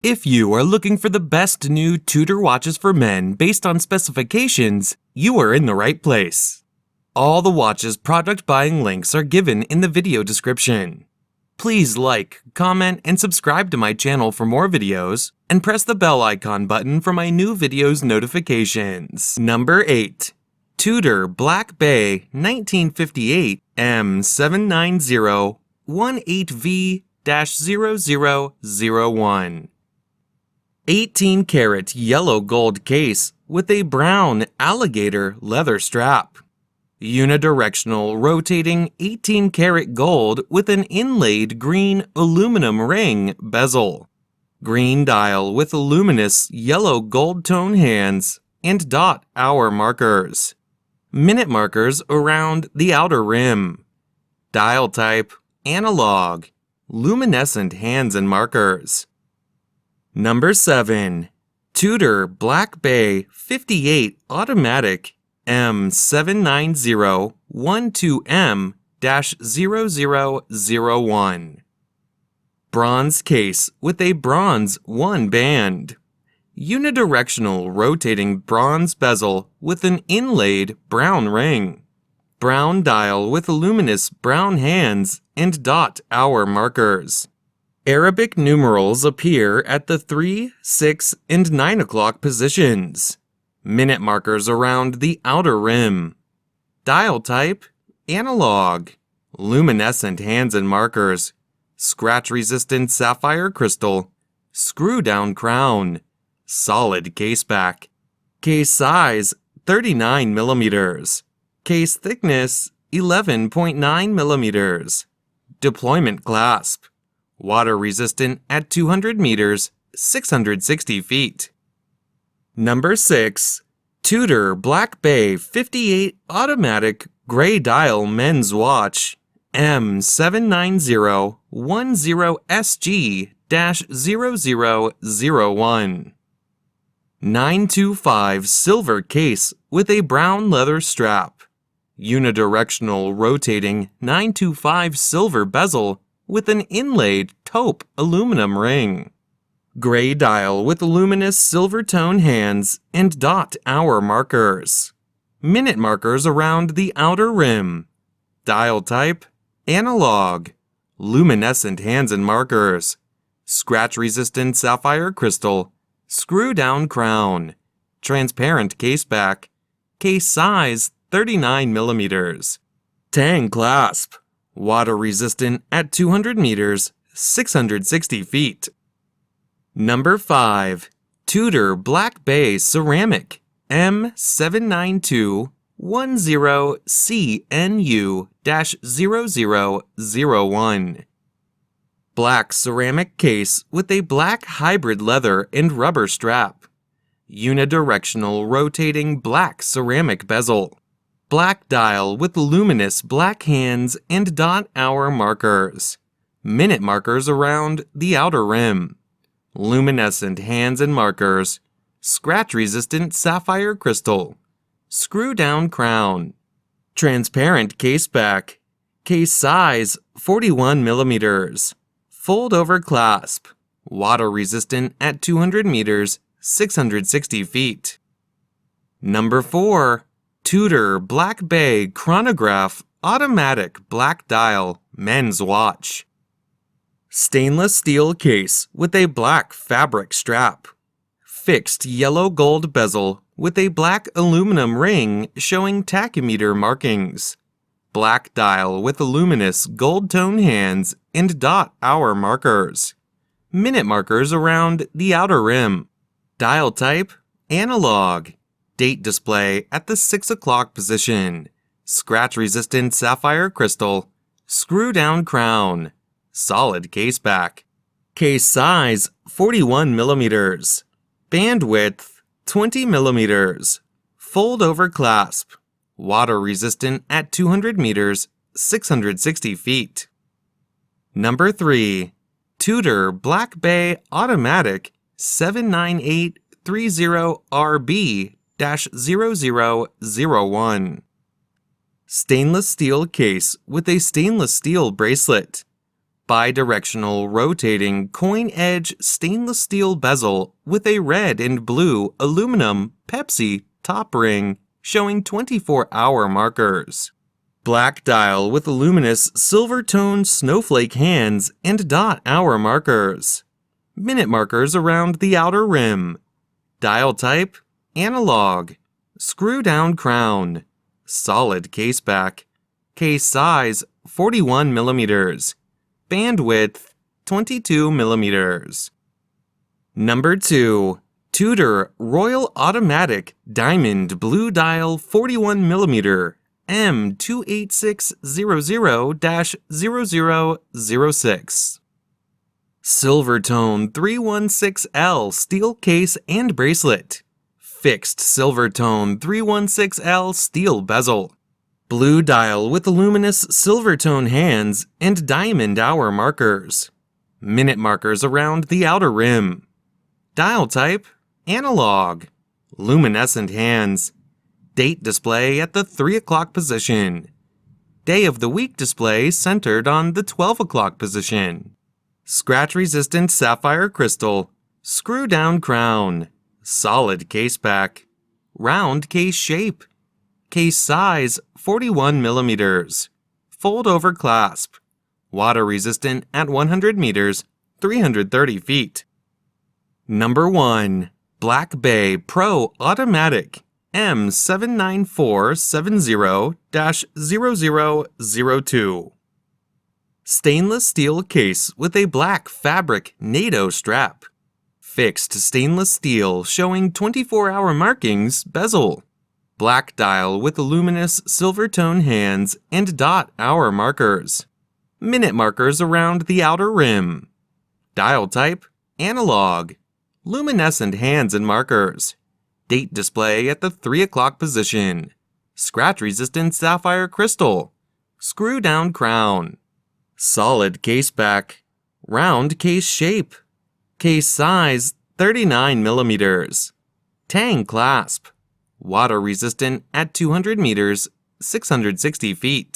If you are looking for the best new TUDOR watches for men based on specifications, you are in the right place. All the watches product buying links are given in the video description. Please like, comment, and subscribe to my channel for more videos, and press the bell icon button for my new videos notifications. Number 8. TUDOR Black Bay 1958 M79018V-0001 18-karat yellow gold case with a brown alligator leather strap. Unidirectional rotating 18-karat gold with an inlaid green aluminum ring bezel. Green dial with luminous yellow gold tone hands and dot hour markers. Minute markers around the outer rim. Dial type analog. Luminescent hands and markers. Number 7. TUDOR Black Bay 58 Automatic M79012M-0001 Bronze case with a bronze 1 band. Unidirectional rotating bronze bezel with an inlaid brown ring. Brown dial with luminous brown hands and dot hour markers. Arabic numerals appear at the 3, 6, and 9 o'clock positions. Minute markers around the outer rim. Dial type analog. Luminescent hands and markers. Scratch-resistant sapphire crystal. Screw-down crown. Solid case back. Case size 39 millimeters. Case thickness 11.9 millimeters. Deployment clasp. Water resistant at 200 meters, 660 feet. Number 6. TUDOR Black Bay 58 Automatic Gray Dial Men's Watch M79010SG-0001 925 silver case with a brown leather strap. Unidirectional rotating 925 silver bezel with an inlaid taupe aluminum ring. Gray dial with luminous silver tone hands and dot hour markers. Minute markers around the outer rim. Dial type analog. Luminescent hands and markers. Scratch-resistant sapphire crystal. Screw-down crown. Transparent case back. Case size 39 millimeters. Tang clasp. Water resistant at 200 meters, 660 feet. Number 5. TUDOR Black Bay Ceramic M79210CNU-0001 Black ceramic case with a black hybrid leather and rubber strap. Unidirectional rotating black ceramic bezel. Black dial with luminous black hands and dot hour markers. Minute markers around the outer rim. Luminescent hands and markers. Scratch-resistant sapphire crystal. Screw-down crown. Transparent case back. Case size 41 millimeters. Fold-over clasp. Water resistant at 200 meters, 660 feet. Number 4. TUDOR Black Bay Chronograph Automatic Black Dial Men's Watch. Stainless steel case with a black fabric strap. Fixed yellow gold bezel with a black aluminum ring showing tachymeter markings. Black dial with luminous gold tone hands and dot hour markers. Minute markers around the outer rim. Dial type analog. Date display at the 6 o'clock position. Scratch-resistant sapphire crystal. Screw-down crown. Solid case back. Case size 41 millimeters. Bandwidth 20 millimeters. Fold-over clasp. Water resistant at 200 meters, 660 feet. Number 3. TUDOR Black Bay Automatic 79830RB-0001 Stainless steel case with a stainless steel bracelet. Bidirectional rotating coin edge stainless steel bezel with a red and blue aluminum Pepsi top ring showing 24-hour markers. Black dial with luminous silver tone snowflake hands and dot hour markers. Minute markers around the outer rim. Dial type, analog. Screw down crown. Solid case back. Case size, 41 millimeters. Bandwidth, 22 millimeters. Number 2. TUDOR Royal Automatic Diamond Blue Dial 41 millimeter M28600-0006. Silvertone 316L steel case and bracelet. Fixed Silvertone 316L steel bezel. Blue dial with luminous Silvertone hands and diamond hour markers. Minute markers around the outer rim. Dial type, analog. Luminescent hands. Date display at the 3 o'clock position. Day of the week display centered on the 12 o'clock position. Scratch-resistant sapphire crystal. Screw-down crown. Solid case back. Round case shape. Case size, 41 millimeters. Fold-over clasp. Water-resistant at 100 meters, 330 feet. Number 1. Black Bay Pro Automatic M79470-0002. Stainless steel case with a black fabric NATO strap. Fixed stainless steel showing 24-hour markings bezel. Black dial with luminous silver-tone hands and dot hour markers. Minute markers around the outer rim. Dial type, analog. Luminescent hands and markers. Date display at the 3 o'clock position. Scratch-resistant sapphire crystal. Screw-down crown. Solid case back. Round case shape. Case size, 39 millimeters. Tang clasp. Water resistant at 200 meters, 660 feet.